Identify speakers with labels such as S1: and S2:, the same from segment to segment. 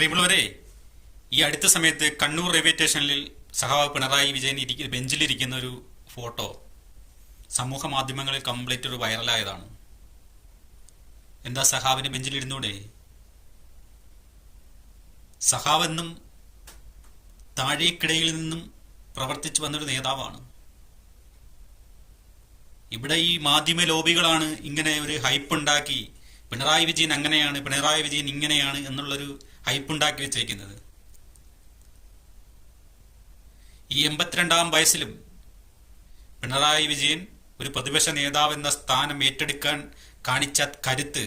S1: പ്രിയമുള്ളവരെ, ഈ അടുത്ത സമയത്ത് കണ്ണൂർ റെയിൽവേ സ്റ്റേഷനിൽ സഖാവ് പിണറായി വിജയൻ ബെഞ്ചിലിരിക്കുന്ന ഒരു ഫോട്ടോ സമൂഹ മാധ്യമങ്ങളിൽ കംപ്ലീറ്റ് ഒരു വൈറലായതാണ്. എന്താ സഖാവിന് ബെഞ്ചിലിരുന്നൂടെ? സഖാവെന്നും താഴേക്കിടയിൽ നിന്നും പ്രവർത്തിച്ചു വന്നൊരു നേതാവാണ്. ഇവിടെ ഈ മാധ്യമ ലോബികളാണ് ഇങ്ങനെ ഒരു ഹൈപ്പ് ഉണ്ടാക്കി പിണറായി വിജയൻ അങ്ങനെയാണ്, പിണറായി വിജയൻ ഇങ്ങനെയാണ് എന്നുള്ളൊരു ഹൈപ്പ് ഉണ്ടാക്കി വെച്ചേക്കുന്നത്. ഈ 82-ാം വയസ്സിലും പിണറായി വിജയൻ ഒരു പ്രതിപക്ഷ നേതാവ് എന്ന സ്ഥാനം ഏറ്റെടുക്കാൻ കാണിച്ച കരുത്ത്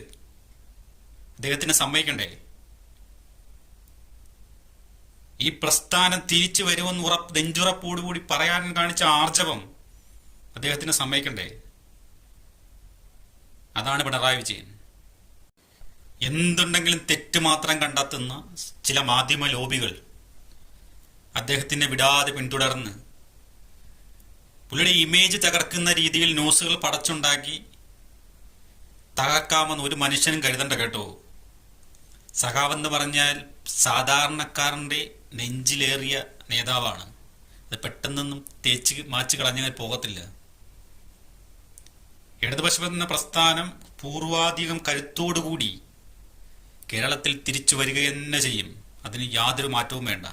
S1: അദ്ദേഹത്തിന് സമ്മതിക്കണ്ടേ? ഈ പ്രസ്ഥാനം തിരിച്ചു വരുമെന്ന് നെഞ്ചുറപ്പോടുകൂടി പറയാൻ കാണിച്ച ആർജവം അദ്ദേഹത്തിന് സമ്മതിക്കണ്ടേ? അതാണ് പിണറായി വിജയൻ. എന്തുണ്ടെങ്കിലും തെറ്റ് മാത്രം കണ്ടെത്തുന്ന ചില മാധ്യമ ലോബികൾ അദ്ദേഹത്തിനെ വിടാതെ പിന്തുടർന്ന് പുള്ളിയുടെ ഇമേജ് തകർക്കുന്ന രീതിയിൽ ന്യൂസുകൾ പടച്ചുണ്ടാക്കി തകർക്കാമെന്ന് ഒരു മനുഷ്യനും കരുതണ്ട കേട്ടോ. സഖാവെന്ന് പറഞ്ഞാൽ സാധാരണക്കാരൻ്റെ നെഞ്ചിലേറിയ നേതാവാണ്. അത് പെട്ടെന്നൊന്നും തേച്ച് മാച്ച് കളഞ്ഞാൽ പോകത്തില്ല. ഇടതുപക്ഷം എന്ന പ്രസ്ഥാനം പൂർവാധികം കരുത്തോടുകൂടി കേരളത്തിൽ തിരിച്ചു വരിക തന്നെ ചെയ്യും. അതിന് യാതൊരു മാറ്റവും വേണ്ട.